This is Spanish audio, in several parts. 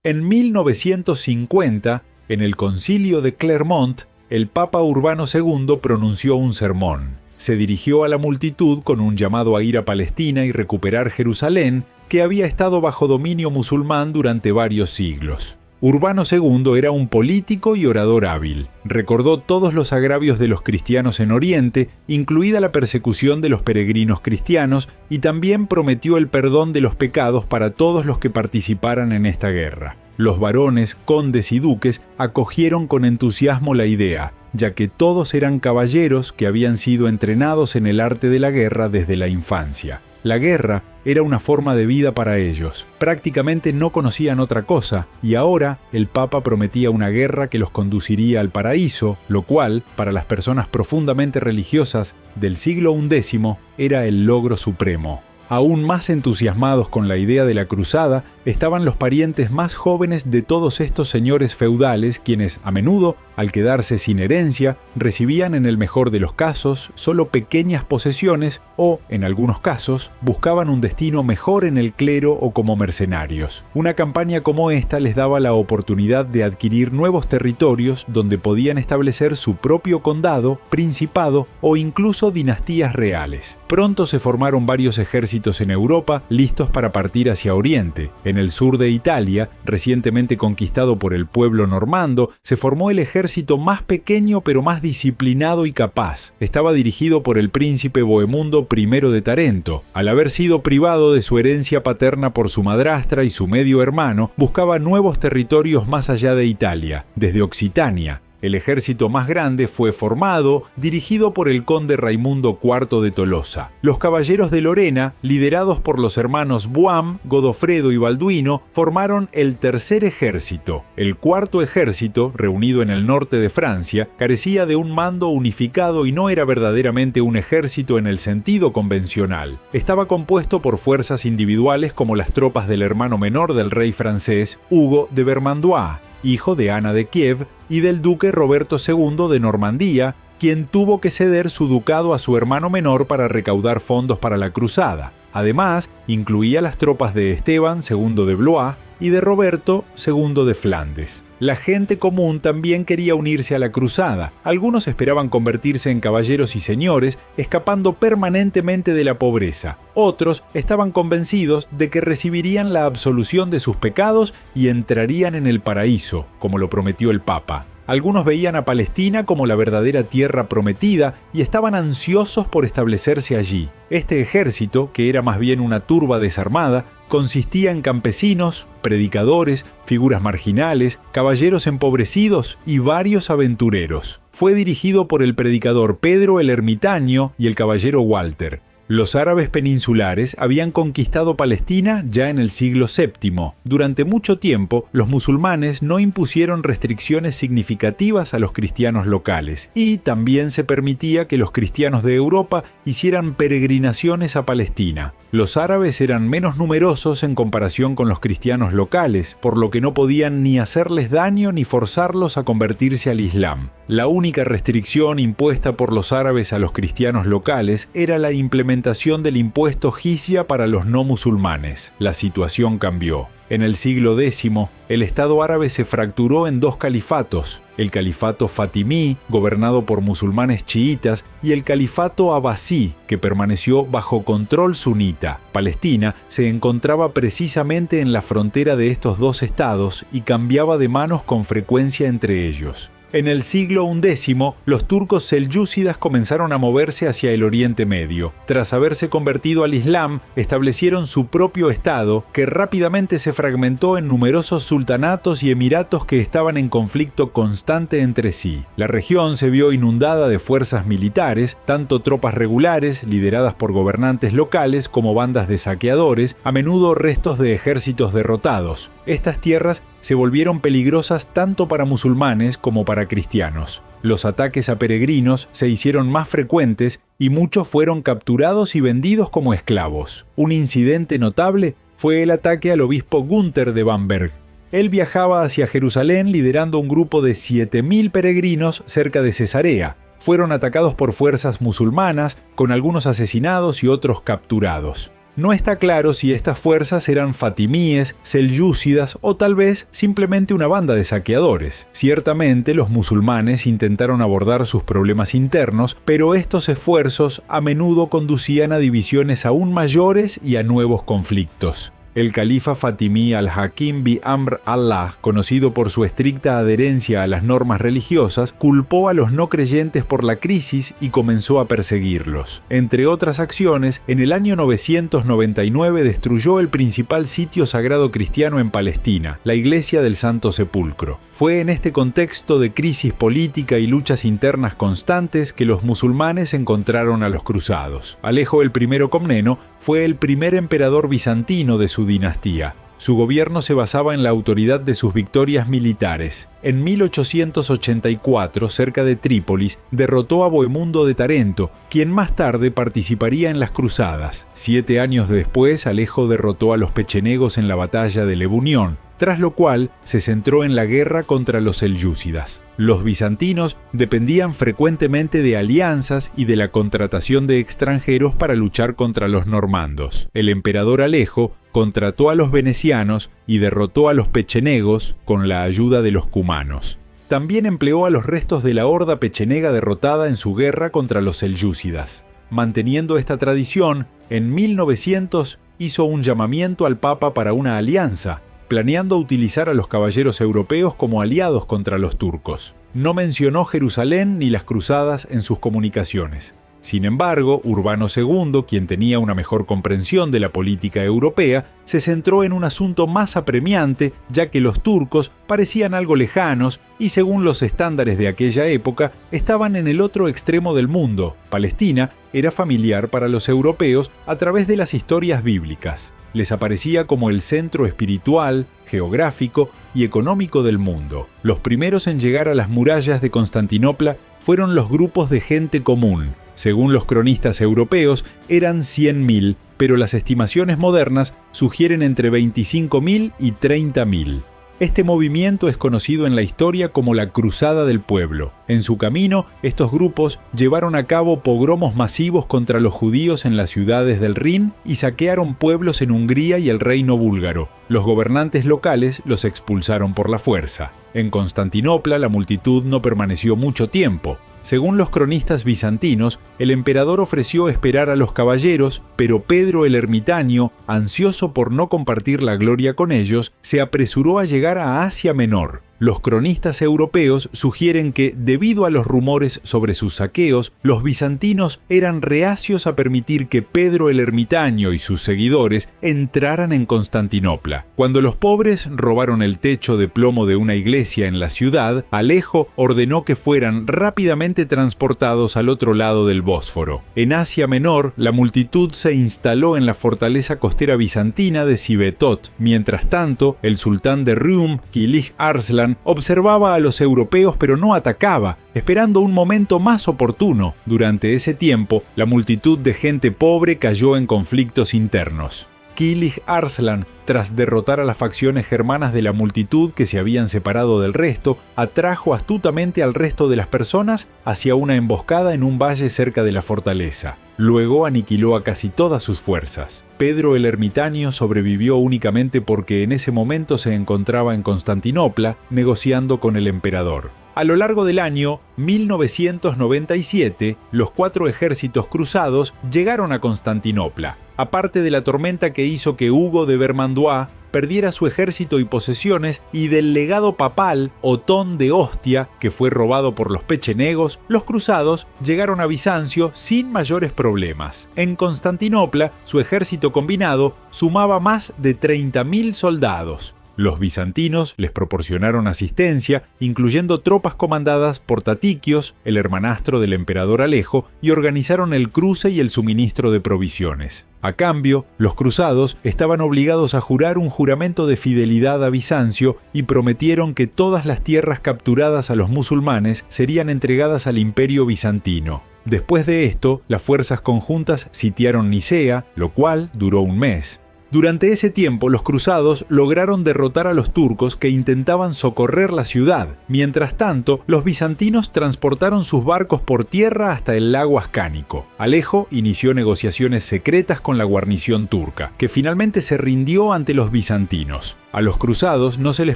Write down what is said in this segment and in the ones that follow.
En 1950, en el Concilio de Clermont, el Papa Urbano II pronunció un sermón. Se dirigió a la multitud con un llamado a ir a Palestina y recuperar Jerusalén, que había estado bajo dominio musulmán durante varios siglos. Urbano II era un político y orador hábil. Recordó todos los agravios de los cristianos en Oriente, incluida la persecución de los peregrinos cristianos, y también prometió el perdón de los pecados para todos los que participaran en esta guerra. Los varones, condes y duques acogieron con entusiasmo la idea, ya que todos eran caballeros que habían sido entrenados en el arte de la guerra desde la infancia. La guerra era una forma de vida para ellos. Prácticamente no conocían otra cosa, y ahora el Papa prometía una guerra que los conduciría al paraíso, lo cual, para las personas profundamente religiosas del siglo XI, era el logro supremo. Aún más entusiasmados con la idea de la cruzada estaban los parientes más jóvenes de todos estos señores feudales, quienes, a menudo, al quedarse sin herencia, recibían en el mejor de los casos solo pequeñas posesiones o, en algunos casos, buscaban un destino mejor en el clero o como mercenarios. Una campaña como esta les daba la oportunidad de adquirir nuevos territorios donde podían establecer su propio condado, principado o incluso dinastías reales. Pronto se formaron varios ejércitos en Europa listos para partir hacia Oriente. En el sur de Italia, recientemente conquistado por el pueblo normando, se formó el ejército más pequeño pero más disciplinado y capaz. Estaba dirigido por el príncipe Bohemundo I de Tarento. Al haber sido privado de su herencia paterna por su madrastra y su medio hermano, buscaba nuevos territorios más allá de Italia, desde Occitania. El ejército más grande fue formado, dirigido por el conde Raimundo IV de Tolosa. Los caballeros de Lorena, liderados por los hermanos Buam, Godofredo y Balduino, formaron el tercer ejército. El cuarto ejército, reunido en el norte de Francia, carecía de un mando unificado y no era verdaderamente un ejército en el sentido convencional. Estaba compuesto por fuerzas individuales como las tropas del hermano menor del rey francés, Hugo de Vermandois, hijo de Ana de Kiev, y del duque Roberto II de Normandía, quien tuvo que ceder su ducado a su hermano menor para recaudar fondos para la cruzada. Además, incluía las tropas de Esteban II de Blois y de Roberto II de Flandes. La gente común también quería unirse a la cruzada. Algunos esperaban convertirse en caballeros y señores, escapando permanentemente de la pobreza. Otros estaban convencidos de que recibirían la absolución de sus pecados y entrarían en el paraíso, como lo prometió el Papa. Algunos veían a Palestina como la verdadera tierra prometida y estaban ansiosos por establecerse allí. Este ejército, que era más bien una turba desarmada, consistía en campesinos, predicadores, figuras marginales, caballeros empobrecidos y varios aventureros. Fue dirigido por el predicador Pedro el Ermitaño y el caballero Walter. Los árabes peninsulares habían conquistado Palestina ya en el siglo VII. Durante mucho tiempo, los musulmanes no impusieron restricciones significativas a los cristianos locales, y también se permitía que los cristianos de Europa hicieran peregrinaciones a Palestina. Los árabes eran menos numerosos en comparación con los cristianos locales, por lo que no podían ni hacerles daño ni forzarlos a convertirse al Islam. La única restricción impuesta por los árabes a los cristianos locales era la implementación del impuesto jizya para los no musulmanes. La situación cambió. En el siglo X, el Estado árabe se fracturó en dos califatos: el califato fatimí, gobernado por musulmanes chiitas, y el califato abasí, que permaneció bajo control sunita. Palestina se encontraba precisamente en la frontera de estos dos estados y cambiaba de manos con frecuencia entre ellos. En el siglo XI, los turcos selyúcidas comenzaron a moverse hacia el Oriente Medio. Tras haberse convertido al Islam, establecieron su propio estado, que rápidamente se fragmentó en numerosos sultanatos y emiratos que estaban en conflicto constante entre sí. La región se vio inundada de fuerzas militares, tanto tropas regulares, lideradas por gobernantes locales, como bandas de saqueadores, a menudo restos de ejércitos derrotados. Estas tierras se volvieron peligrosas tanto para musulmanes como para cristianos. Los ataques a peregrinos se hicieron más frecuentes y muchos fueron capturados y vendidos como esclavos. Un incidente notable fue el ataque al obispo Gunther de Bamberg. Él viajaba hacia Jerusalén liderando un grupo de 7.000 peregrinos cerca de Cesarea. Fueron atacados por fuerzas musulmanas, con algunos asesinados y otros capturados. No está claro si estas fuerzas eran fatimíes, selyúcidas o tal vez simplemente una banda de saqueadores. Ciertamente los musulmanes intentaron abordar sus problemas internos, pero estos esfuerzos a menudo conducían a divisiones aún mayores y a nuevos conflictos. El califa fatimí al-Hakim bi Amr Allah, conocido por su estricta adherencia a las normas religiosas, culpó a los no creyentes por la crisis y comenzó a perseguirlos. Entre otras acciones, en el año 999 destruyó el principal sitio sagrado cristiano en Palestina, la Iglesia del Santo Sepulcro. Fue en este contexto de crisis política y luchas internas constantes que los musulmanes encontraron a los cruzados. Alejo I Comneno fue el primer emperador bizantino de su dinastía. Su gobierno se basaba en la autoridad de sus victorias militares. En 1884, cerca de Trípolis, derrotó a Bohemundo de Tarento, quien más tarde participaría en las cruzadas. 7 años después, Alejo derrotó a los pechenegos en la batalla de Lebunión, tras lo cual se centró en la guerra contra los selyúcidas. Los bizantinos dependían frecuentemente de alianzas y de la contratación de extranjeros para luchar contra los normandos. El emperador Alejo contrató a los venecianos y derrotó a los pechenegos con la ayuda de los cumanos. También empleó a los restos de la horda pechenega derrotada en su guerra contra los selyúcidas. Manteniendo esta tradición, en 1900 hizo un llamamiento al Papa para una alianza, planeando utilizar a los caballeros europeos como aliados contra los turcos. No mencionó Jerusalén ni las cruzadas en sus comunicaciones. Sin embargo, Urbano II, quien tenía una mejor comprensión de la política europea, se centró en un asunto más apremiante, ya que los turcos parecían algo lejanos y, según los estándares de aquella época, estaban en el otro extremo del mundo. Palestina era familiar para los europeos a través de las historias bíblicas. Les aparecía como el centro espiritual, geográfico y económico del mundo. Los primeros en llegar a las murallas de Constantinopla fueron los grupos de gente común. Según los cronistas europeos, eran 100.000, pero las estimaciones modernas sugieren entre 25.000 y 30.000. Este movimiento es conocido en la historia como la Cruzada del Pueblo. En su camino, estos grupos llevaron a cabo pogromos masivos contra los judíos en las ciudades del Rin y saquearon pueblos en Hungría y el reino búlgaro. Los gobernantes locales los expulsaron por la fuerza. En Constantinopla, la multitud no permaneció mucho tiempo. Según los cronistas bizantinos, el emperador ofreció esperar a los caballeros, pero Pedro el Ermitaño, ansioso por no compartir la gloria con ellos, se apresuró a llegar a Asia Menor. Los cronistas europeos sugieren que, debido a los rumores sobre sus saqueos, los bizantinos eran reacios a permitir que Pedro el Ermitaño y sus seguidores entraran en Constantinopla. Cuando los pobres robaron el techo de plomo de una iglesia en la ciudad, Alejo ordenó que fueran rápidamente transportados al otro lado del Bósforo. En Asia Menor, la multitud se instaló en la fortaleza costera bizantina de Sibetot. Mientras tanto, el sultán de Rium, Kilij Arslan, observaba a los europeos pero no atacaba, esperando un momento más oportuno. Durante ese tiempo, la multitud de gente pobre cayó en conflictos internos. Kilij Arslan, tras derrotar a las facciones germanas de la multitud que se habían separado del resto, atrajo astutamente al resto de las personas hacia una emboscada en un valle cerca de la fortaleza. Luego aniquiló a casi todas sus fuerzas. Pedro el Ermitaño sobrevivió únicamente porque en ese momento se encontraba en Constantinopla negociando con el emperador. A lo largo del año 1997, los 4 ejércitos cruzados llegaron a Constantinopla. Aparte de la tormenta que hizo que Hugo de Vermandois perdiera su ejército y posesiones, y del legado papal Otón de Ostia, que fue robado por los pechenegos, los cruzados llegaron a Bizancio sin mayores problemas. En Constantinopla, su ejército combinado sumaba más de 30.000 soldados. Los bizantinos les proporcionaron asistencia, incluyendo tropas comandadas por Tatiquios, el hermanastro del emperador Alejo, y organizaron el cruce y el suministro de provisiones. A cambio, los cruzados estaban obligados a jurar un juramento de fidelidad a Bizancio y prometieron que todas las tierras capturadas a los musulmanes serían entregadas al imperio bizantino. Después de esto, las fuerzas conjuntas sitiaron Nicea, lo cual duró un mes. Durante ese tiempo, los cruzados lograron derrotar a los turcos que intentaban socorrer la ciudad. Mientras tanto, los bizantinos transportaron sus barcos por tierra hasta el lago Ascánico. Alejo inició negociaciones secretas con la guarnición turca, que finalmente se rindió ante los bizantinos. A los cruzados no se les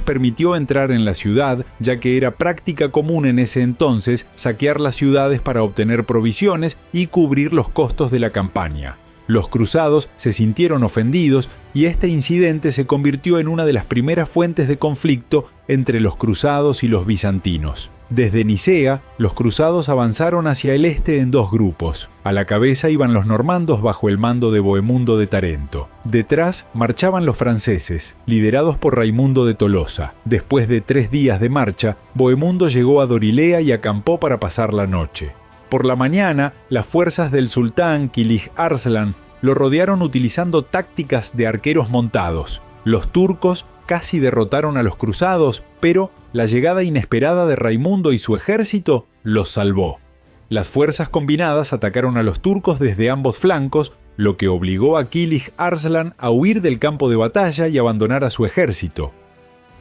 permitió entrar en la ciudad, ya que era práctica común en ese entonces saquear las ciudades para obtener provisiones y cubrir los costos de la campaña. Los cruzados se sintieron ofendidos y este incidente se convirtió en una de las primeras fuentes de conflicto entre los cruzados y los bizantinos. Desde Nicea, los cruzados avanzaron hacia el este en dos grupos. A la cabeza iban los normandos bajo el mando de Bohemundo de Tarento. Detrás marchaban los franceses, liderados por Raimundo de Tolosa. Después de 3 días de marcha, Bohemundo llegó a Dorilea y acampó para pasar la noche. Por la mañana, las fuerzas del sultán Kilij Arslan lo rodearon utilizando tácticas de arqueros montados. Los turcos casi derrotaron a los cruzados, pero la llegada inesperada de Raimundo y su ejército los salvó. Las fuerzas combinadas atacaron a los turcos desde ambos flancos, lo que obligó a Kilij Arslan a huir del campo de batalla y abandonar a su ejército.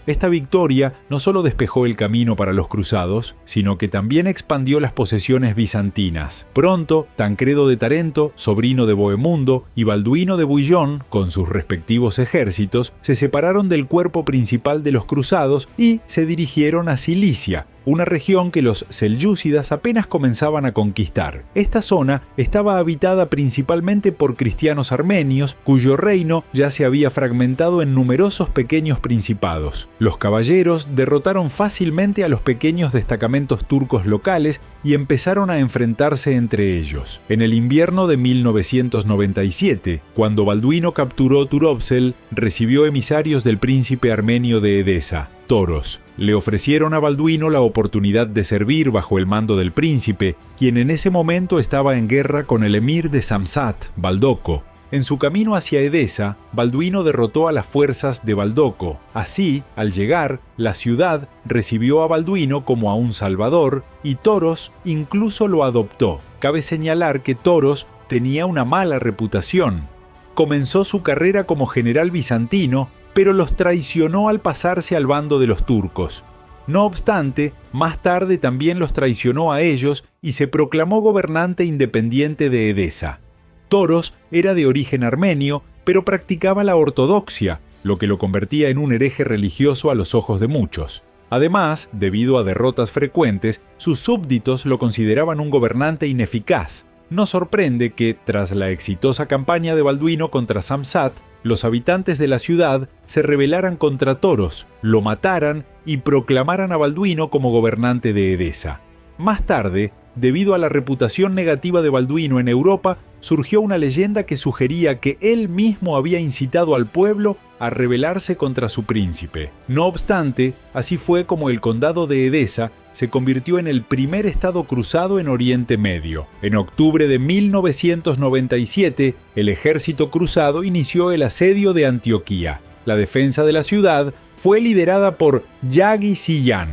Esta victoria no solo despejó el camino para los cruzados, sino que también expandió las posesiones bizantinas. Pronto, Tancredo de Tarento, sobrino de Bohemundo, y Balduino de Bouillon, con sus respectivos ejércitos, se separaron del cuerpo principal de los cruzados y se dirigieron a Cilicia, una región que los selyúcidas apenas comenzaban a conquistar. Esta zona estaba habitada principalmente por cristianos armenios, cuyo reino ya se había fragmentado en numerosos pequeños principados. Los caballeros derrotaron fácilmente a los pequeños destacamentos turcos locales y empezaron a enfrentarse entre ellos. En el invierno de 1997, cuando Balduino capturó Turovsel, recibió emisarios del príncipe armenio de Edesa, Toros. Le ofrecieron a Balduino la oportunidad de servir bajo el mando del príncipe, quien en ese momento estaba en guerra con el emir de Samsat, Baldoco. En su camino hacia Edesa, Balduino derrotó a las fuerzas de Baldoco. Así, al llegar, la ciudad recibió a Balduino como a un salvador y Toros incluso lo adoptó. Cabe señalar que Toros tenía una mala reputación. Comenzó su carrera como general bizantino, pero los traicionó al pasarse al bando de los turcos. No obstante, más tarde también los traicionó a ellos y se proclamó gobernante independiente de Edesa. Toros era de origen armenio, pero practicaba la ortodoxia, lo que lo convertía en un hereje religioso a los ojos de muchos. Además, debido a derrotas frecuentes, sus súbditos lo consideraban un gobernante ineficaz. No sorprende que, tras la exitosa campaña de Balduino contra Samsat, los habitantes de la ciudad se rebelaran contra Toros, lo mataran y proclamaran a Balduino como gobernante de Edesa. Más tarde, debido a la reputación negativa de Balduino en Europa, surgió una leyenda que sugería que él mismo había incitado al pueblo a rebelarse contra su príncipe. No obstante, así fue como el condado de Edesa se convirtió en el primer estado cruzado en Oriente Medio. En octubre de 1997, el ejército cruzado inició el asedio de Antioquía. La defensa de la ciudad fue liderada por Yagi Siyan.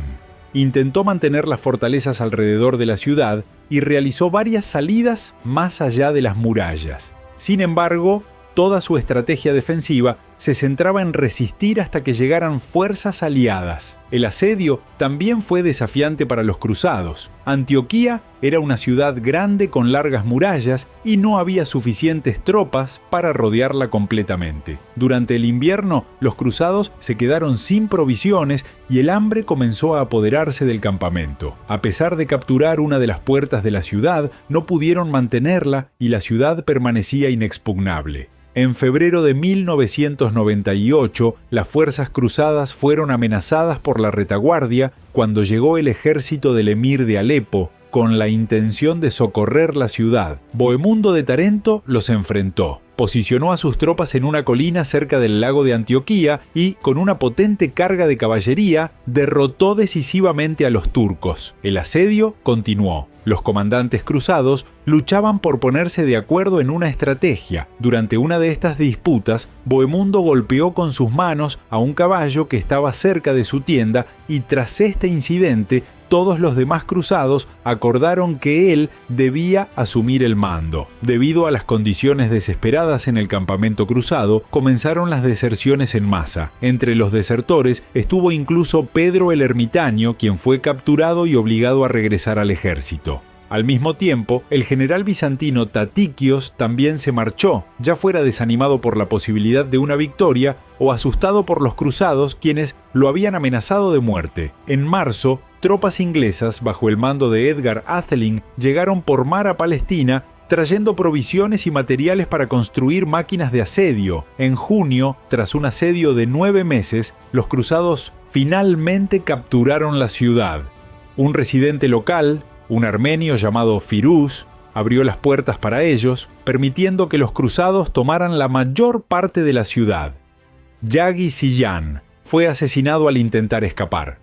Intentó mantener las fortalezas alrededor de la ciudad y realizó varias salidas más allá de las murallas. Sin embargo, toda su estrategia defensiva se centraba en resistir hasta que llegaran fuerzas aliadas. El asedio también fue desafiante para los cruzados. Antioquía era una ciudad grande con largas murallas y no había suficientes tropas para rodearla completamente. Durante el invierno, los cruzados se quedaron sin provisiones y el hambre comenzó a apoderarse del campamento. A pesar de capturar una de las puertas de la ciudad, no pudieron mantenerla y la ciudad permanecía inexpugnable. En febrero de 1998, las fuerzas cruzadas fueron amenazadas por la retaguardia cuando llegó el ejército del emir de Alepo con la intención de socorrer la ciudad. Bohemundo de Tarento los enfrentó. Posicionó a sus tropas en una colina cerca del lago de Antioquía y, con una potente carga de caballería, derrotó decisivamente a los turcos. El asedio continuó. Los comandantes cruzados luchaban por ponerse de acuerdo en una estrategia. Durante una de estas disputas, Bohemundo golpeó con sus manos a un caballo que estaba cerca de su tienda y tras este incidente todos los demás cruzados acordaron que él debía asumir el mando. Debido a las condiciones desesperadas en el campamento cruzado, comenzaron las deserciones en masa. Entre los desertores estuvo incluso Pedro el Ermitaño, quien fue capturado y obligado a regresar al ejército. Al mismo tiempo, el general bizantino Tatiquios también se marchó, ya fuera desanimado por la posibilidad de una victoria o asustado por los cruzados, quienes lo habían amenazado de muerte. En marzo, tropas inglesas bajo el mando de Edgar Atheling llegaron por mar a Palestina, trayendo provisiones y materiales para construir máquinas de asedio. En junio, tras un asedio de 9 meses, los cruzados finalmente capturaron la ciudad. Un residente local, un armenio llamado Firuz, abrió las puertas para ellos, permitiendo que los cruzados tomaran la mayor parte de la ciudad. Yagi Siyan fue asesinado al intentar escapar.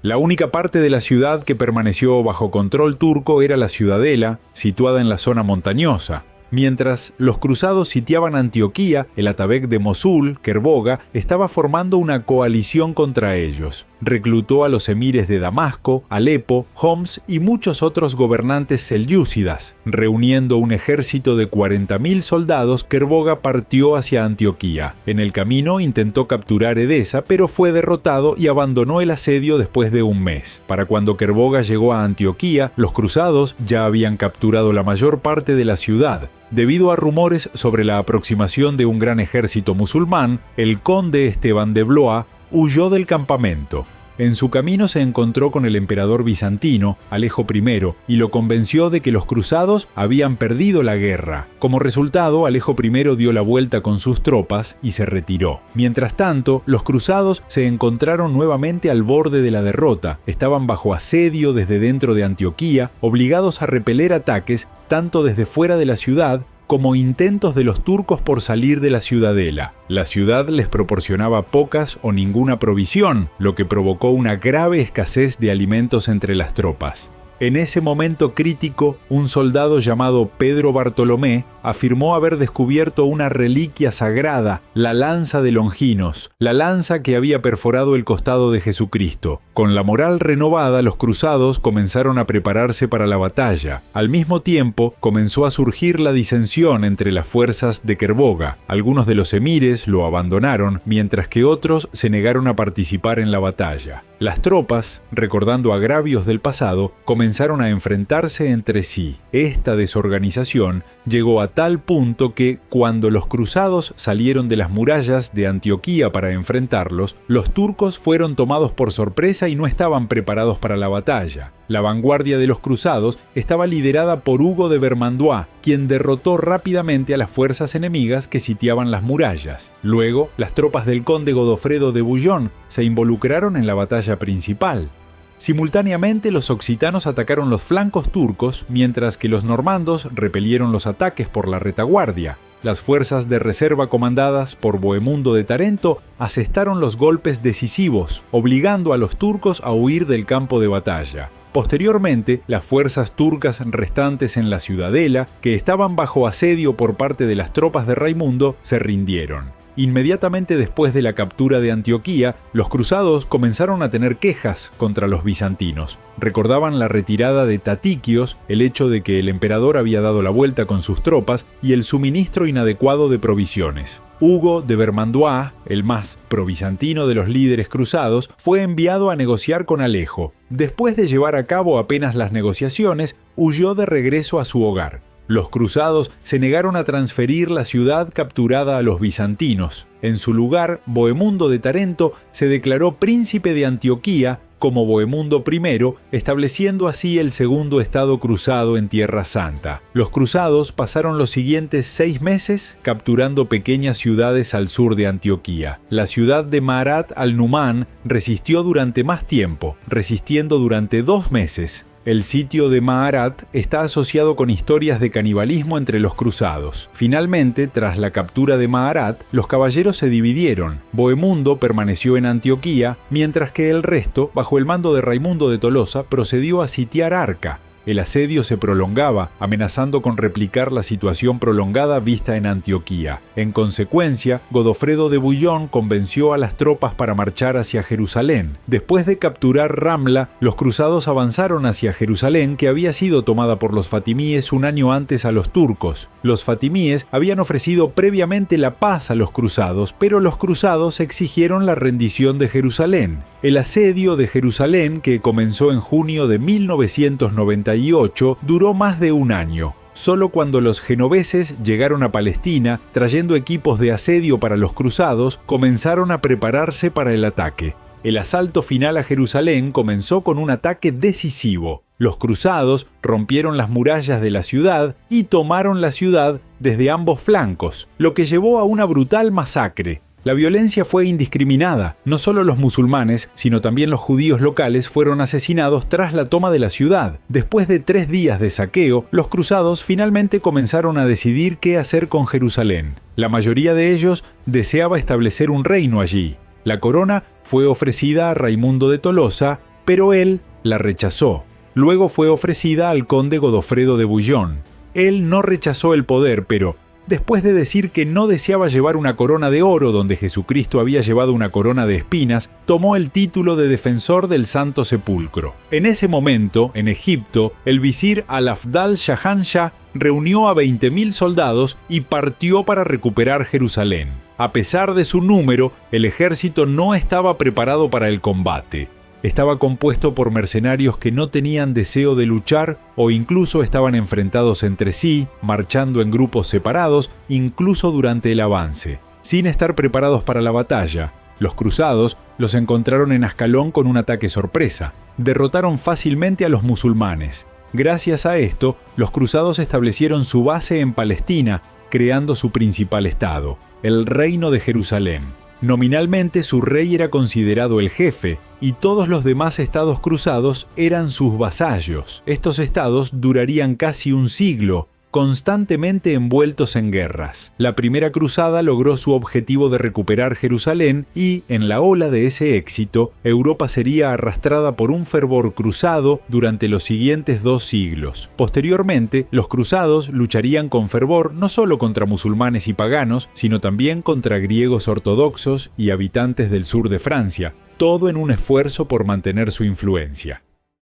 La única parte de la ciudad que permaneció bajo control turco era la ciudadela, situada en la zona montañosa. Mientras los cruzados sitiaban Antioquía, el Atabeg de Mosul, Kerboga, estaba formando una coalición contra ellos. Reclutó a los emires de Damasco, Alepo, Homs y muchos otros gobernantes selyúcidas. Reuniendo un ejército de 40.000 soldados, Kerboga partió hacia Antioquía. En el camino intentó capturar Edesa, pero fue derrotado y abandonó el asedio después de un mes. Para cuando Kerboga llegó a Antioquía, los cruzados ya habían capturado la mayor parte de la ciudad. Debido a rumores sobre la aproximación de un gran ejército musulmán, el conde Esteban de Blois huyó del campamento. En su camino se encontró con el emperador bizantino, Alejo I, y lo convenció de que los cruzados habían perdido la guerra. Como resultado, Alejo I dio la vuelta con sus tropas y se retiró. Mientras tanto, los cruzados se encontraron nuevamente al borde de la derrota. Estaban bajo asedio desde dentro de Antioquía, obligados a repeler ataques tanto desde fuera de la ciudad como intentos de los turcos por salir de la ciudadela. La ciudad les proporcionaba pocas o ninguna provisión, lo que provocó una grave escasez de alimentos entre las tropas. En ese momento crítico, un soldado llamado Pedro Bartolomé afirmó haber descubierto una reliquia sagrada, la lanza de Longinos, la lanza que había perforado el costado de Jesucristo. Con la moral renovada, los cruzados comenzaron a prepararse para la batalla. Al mismo tiempo, comenzó a surgir la disensión entre las fuerzas de Kerboga. Algunos de los emires lo abandonaron, mientras que otros se negaron a participar en la batalla. Las tropas, recordando agravios del pasado, comenzaron a enfrentarse entre sí. Esta desorganización llegó a tal punto que, cuando los cruzados salieron de las murallas de Antioquía para enfrentarlos, los turcos fueron tomados por sorpresa y no estaban preparados para la batalla. La vanguardia de los cruzados estaba liderada por Hugo de Vermandois, quien derrotó rápidamente a las fuerzas enemigas que sitiaban las murallas. Luego, las tropas del conde Godofredo de Bouillon se involucraron en la batalla principal. Simultáneamente, los occitanos atacaron los flancos turcos, mientras que los normandos repelieron los ataques por la retaguardia. Las fuerzas de reserva comandadas por Bohemundo de Tarento asestaron los golpes decisivos, obligando a los turcos a huir del campo de batalla. Posteriormente, las fuerzas turcas restantes en la ciudadela, que estaban bajo asedio por parte de las tropas de Raimundo, se rindieron. Inmediatamente después de la captura de Antioquía, los cruzados comenzaron a tener quejas contra los bizantinos. Recordaban la retirada de Tatiquios, el hecho de que el emperador había dado la vuelta con sus tropas y el suministro inadecuado de provisiones. Hugo de Vermandois, el más provizantino de los líderes cruzados, fue enviado a negociar con Alejo. Después de llevar a cabo apenas las negociaciones, huyó de regreso a su hogar. Los cruzados se negaron a transferir la ciudad capturada a los bizantinos. En su lugar, Bohemundo de Tarento se declaró príncipe de Antioquía como Bohemundo I, estableciendo así el segundo estado cruzado en Tierra Santa. Los cruzados pasaron los siguientes 6 meses capturando pequeñas ciudades al sur de Antioquía. La ciudad de Ma'arat al-Numan resistió durante más tiempo, resistiendo durante 2 meses. El sitio de Ma'arat está asociado con historias de canibalismo entre los cruzados. Finalmente, tras la captura de Ma'arat, los caballeros se dividieron. Bohemundo permaneció en Antioquía, mientras que el resto, bajo el mando de Raimundo de Tolosa, procedió a sitiar Arca. El asedio se prolongaba, amenazando con replicar la situación prolongada vista en Antioquía. En consecuencia, Godofredo de Bouillon convenció a las tropas para marchar hacia Jerusalén. Después de capturar Ramla, los cruzados avanzaron hacia Jerusalén, que había sido tomada por los fatimíes un año antes a los turcos. Los fatimíes habían ofrecido previamente la paz a los cruzados, pero los cruzados exigieron la rendición de Jerusalén. El asedio de Jerusalén, que comenzó en junio de 1998, duró más de un año. Solo cuando los genoveses llegaron a Palestina, trayendo equipos de asedio para los cruzados, comenzaron a prepararse para el ataque. El asalto final a Jerusalén comenzó con un ataque decisivo. Los cruzados rompieron las murallas de la ciudad y tomaron la ciudad desde ambos flancos, lo que llevó a una brutal masacre. La violencia fue indiscriminada. No solo los musulmanes, sino también los judíos locales fueron asesinados tras la toma de la ciudad. Después de 3 días de saqueo, los cruzados finalmente comenzaron a decidir qué hacer con Jerusalén. La mayoría de ellos deseaba establecer un reino allí. La corona fue ofrecida a Raimundo de Tolosa, pero él la rechazó. Luego fue ofrecida al conde Godofredo de Bouillon. Él no rechazó el poder, pero después de decir que no deseaba llevar una corona de oro donde Jesucristo había llevado una corona de espinas, tomó el título de defensor del Santo Sepulcro. En ese momento, en Egipto, el visir Al-Afdal Shahanshah reunió a 20.000 soldados y partió para recuperar Jerusalén. A pesar de su número, el ejército no estaba preparado para el combate. Estaba compuesto por mercenarios que no tenían deseo de luchar o incluso estaban enfrentados entre sí, marchando en grupos separados, incluso durante el avance. Sin estar preparados para la batalla, los cruzados los encontraron en Ascalón con un ataque sorpresa. Derrotaron fácilmente a los musulmanes. Gracias a esto, los cruzados establecieron su base en Palestina, creando su principal estado, el Reino de Jerusalén. Nominalmente su rey era considerado el jefe, y todos los demás estados cruzados eran sus vasallos. Estos estados durarían casi un siglo, constantemente envueltos en guerras. La primera cruzada logró su objetivo de recuperar Jerusalén y, en la ola de ese éxito, Europa sería arrastrada por un fervor cruzado durante los siguientes 2 siglos. Posteriormente, los cruzados lucharían con fervor no solo contra musulmanes y paganos, sino también contra griegos ortodoxos y habitantes del sur de Francia, todo en un esfuerzo por mantener su influencia.